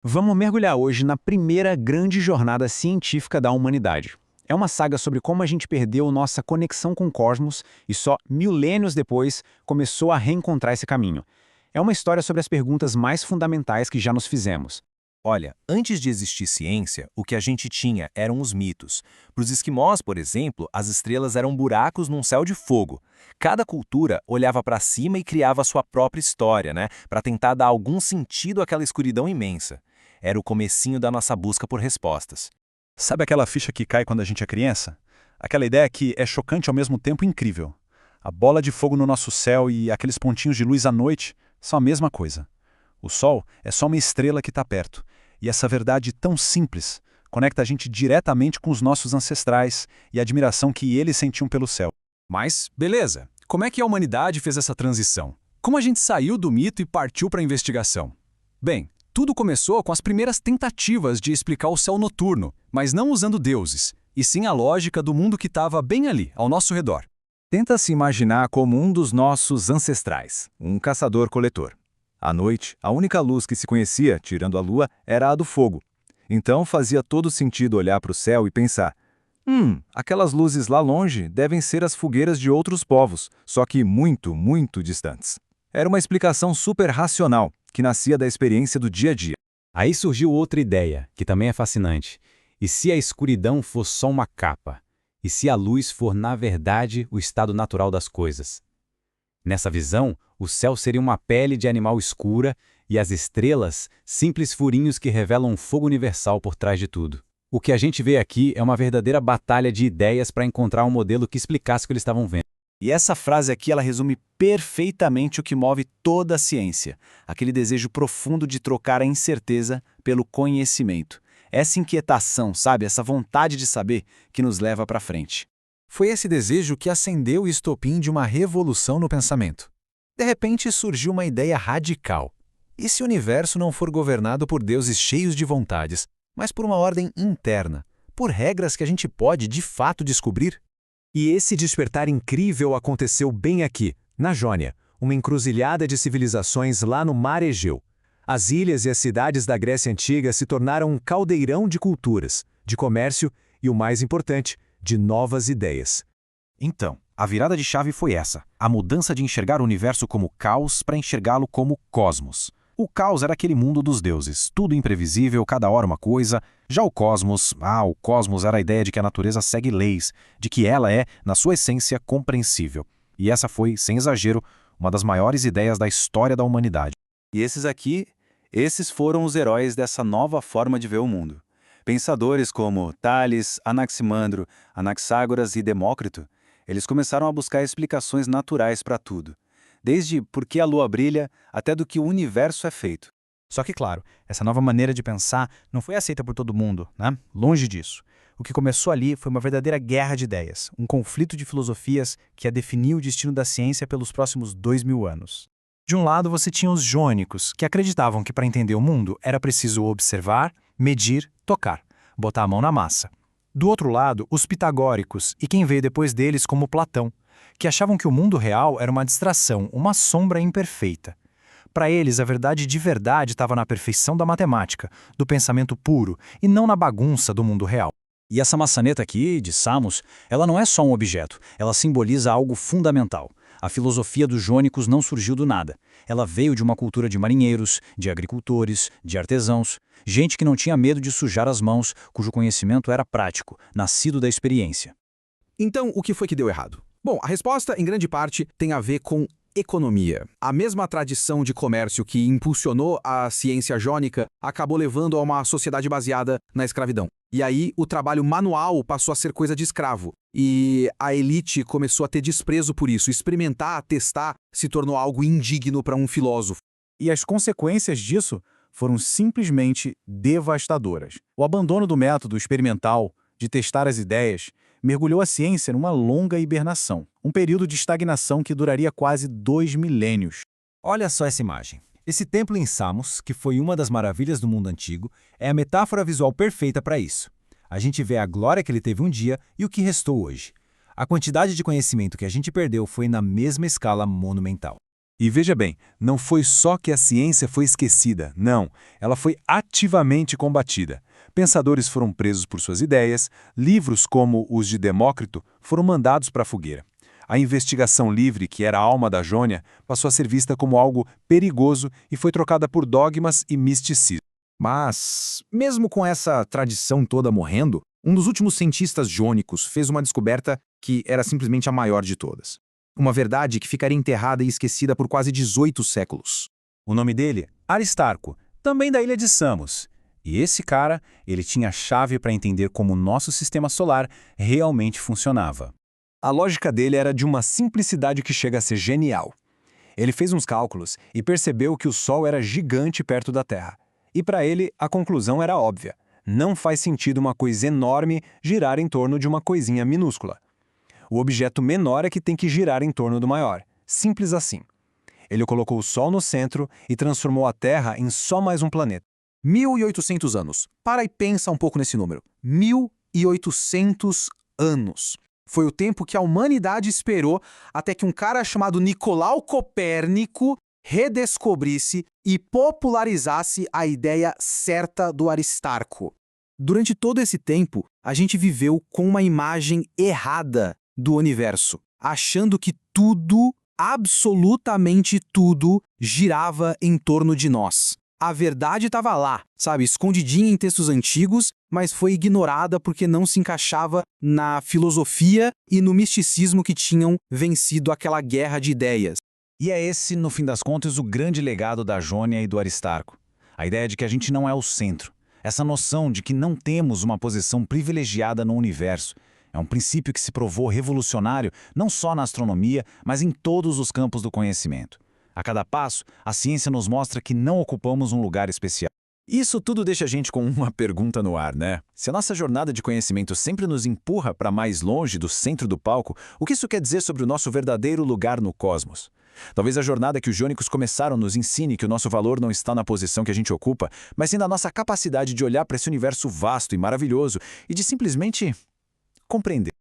Vamos mergulhar hoje na primeira grande jornada científica da humanidade. É uma saga sobre como a gente perdeu nossa conexão com o cosmos e só milênios depois começou a reencontrar esse caminho. É uma história sobre as perguntas mais fundamentais que já nos fizemos. Olha, antes de existir ciência, o que a gente tinha eram os mitos. Para os esquimós, por exemplo, as estrelas eram buracos num céu de fogo. Cada cultura olhava para cima e criava sua própria história, né? Para tentar dar algum sentido àquela escuridão imensa. Era o comecinho da nossa busca por respostas. Sabe aquela ficha que cai quando a gente é criança? Aquela ideia que é chocante e ao mesmo tempo incrível. A bola de fogo no nosso céu e aqueles pontinhos de luz à noite são a mesma coisa. O Sol é só uma estrela que está perto. E essa verdade tão simples conecta a gente diretamente com os nossos ancestrais e a admiração que eles sentiam pelo céu. Mas, beleza, como é que a humanidade fez essa transição? Como a gente saiu do mito e partiu para a investigação? Bem, tudo começou com as primeiras tentativas de explicar o céu noturno, mas não usando deuses, e sim a lógica do mundo que estava bem ali, ao nosso redor. Tenta se imaginar como um dos nossos ancestrais, um caçador-coletor. À noite, a única luz que se conhecia, tirando a lua, era a do fogo. Então fazia todo sentido olhar para o céu e pensar: aquelas luzes lá longe devem ser as fogueiras de outros povos, só que muito, muito distantes. Era uma explicação super racional, que nascia da experiência do dia a dia. Aí surgiu outra ideia, que também é fascinante. E se a escuridão for só uma capa? E se a luz for, na verdade, o estado natural das coisas? Nessa visão, o céu seria uma pele de animal escura e as estrelas, simples furinhos que revelam um fogo universal por trás de tudo. O que a gente vê aqui é uma verdadeira batalha de ideias para encontrar um modelo que explicasse o que eles estavam vendo. E essa frase aqui, ela resume perfeitamente o que move toda a ciência. Aquele desejo profundo de trocar a incerteza pelo conhecimento. Essa inquietação, sabe? Essa vontade de saber que nos leva para frente. Foi esse desejo que acendeu o estopim de uma revolução no pensamento. De repente surgiu uma ideia radical. E se o universo não for governado por deuses cheios de vontades, mas por uma ordem interna, por regras que a gente pode de fato descobrir? E esse despertar incrível aconteceu bem aqui, na Jônia, uma encruzilhada de civilizações lá no Mar Egeu. As ilhas e as cidades da Grécia Antiga se tornaram um caldeirão de culturas, de comércio e, o mais importante, de novas ideias. Então, a virada de chave foi essa, a mudança de enxergar o universo como caos para enxergá-lo como cosmos. O caos era aquele mundo dos deuses, tudo imprevisível, cada hora uma coisa. Já o cosmos era a ideia de que a natureza segue leis, de que ela é, na sua essência, compreensível. E essa foi, sem exagero, uma das maiores ideias da história da humanidade. E esses foram os heróis dessa nova forma de ver o mundo. Pensadores como Tales, Anaximandro, Anaxágoras e Demócrito, eles começaram a buscar explicações naturais para tudo. Desde por que a lua brilha, até do que o universo é feito. Só que, claro, essa nova maneira de pensar não foi aceita por todo mundo, né? Longe disso. O que começou ali foi uma verdadeira guerra de ideias, um conflito de filosofias que ia definir o destino da ciência pelos próximos 2000 anos. De um lado, você tinha os jônicos, que acreditavam que para entender o mundo era preciso observar, medir, tocar, botar a mão na massa. Do outro lado, os pitagóricos e quem veio depois deles como Platão, que achavam que o mundo real era uma distração, uma sombra imperfeita. Para eles, a verdade de verdade estava na perfeição da matemática, do pensamento puro, e não na bagunça do mundo real. E essa maçaneta aqui, de Samos, ela não é só um objeto, ela simboliza algo fundamental. A filosofia dos jônicos não surgiu do nada. Ela veio de uma cultura de marinheiros, de agricultores, de artesãos, gente que não tinha medo de sujar as mãos, cujo conhecimento era prático, nascido da experiência. Então, o que foi que deu errado? Bom, a resposta, em grande parte, tem a ver com economia. A mesma tradição de comércio que impulsionou a ciência jônica acabou levando a uma sociedade baseada na escravidão. E aí, o trabalho manual passou a ser coisa de escravo. E a elite começou a ter desprezo por isso. Experimentar, testar, se tornou algo indigno para um filósofo. E as consequências disso foram simplesmente devastadoras. O abandono do método experimental, de testar as ideias, mergulhou a ciência numa longa hibernação, um período de estagnação que duraria quase 2 milênios. Olha só essa imagem. Esse templo em Samos, que foi uma das maravilhas do mundo antigo, é a metáfora visual perfeita para isso. A gente vê a glória que ele teve um dia e o que restou hoje. A quantidade de conhecimento que a gente perdeu foi na mesma escala monumental. E veja bem, não foi só que a ciência foi esquecida, não, ela foi ativamente combatida. Pensadores foram presos por suas ideias, livros como os de Demócrito foram mandados para a fogueira. A investigação livre, que era a alma da Jônia, passou a ser vista como algo perigoso e foi trocada por dogmas e misticismo. Mas, mesmo com essa tradição toda morrendo, um dos últimos cientistas jônicos fez uma descoberta que era simplesmente a maior de todas. Uma verdade que ficaria enterrada e esquecida por quase 18 séculos. O nome dele? Aristarco, também da ilha de Samos. E esse cara, ele tinha a chave para entender como o nosso sistema solar realmente funcionava. A lógica dele era de uma simplicidade que chega a ser genial. Ele fez uns cálculos e percebeu que o Sol era gigante perto da Terra. E para ele, a conclusão era óbvia. Não faz sentido uma coisa enorme girar em torno de uma coisinha minúscula. O objeto menor é que tem que girar em torno do maior. Simples assim. Ele colocou o Sol no centro e transformou a Terra em só mais um planeta. 1800 anos. Para e pensa um pouco nesse número. 1800 anos. Foi o tempo que a humanidade esperou até que um cara chamado Nicolau Copérnico redescobrisse e popularizasse a ideia certa do Aristarco. Durante todo esse tempo, a gente viveu com uma imagem errada do universo, achando que tudo, absolutamente tudo, girava em torno de nós. A verdade estava lá, sabe, escondidinha em textos antigos, mas foi ignorada porque não se encaixava na filosofia e no misticismo que tinham vencido aquela guerra de ideias. E é esse, no fim das contas, o grande legado da Jônia e do Aristarco. A ideia de que a gente não é o centro. Essa noção de que não temos uma posição privilegiada no universo. É um princípio que se provou revolucionário não só na astronomia, mas em todos os campos do conhecimento. A cada passo, a ciência nos mostra que não ocupamos um lugar especial. Isso tudo deixa a gente com uma pergunta no ar, né? Se a nossa jornada de conhecimento sempre nos empurra para mais longe do centro do palco, o que isso quer dizer sobre o nosso verdadeiro lugar no cosmos? Talvez a jornada que os jônicos começaram nos ensine que o nosso valor não está na posição que a gente ocupa, mas sim na nossa capacidade de olhar para esse universo vasto e maravilhoso e de simplesmente compreender.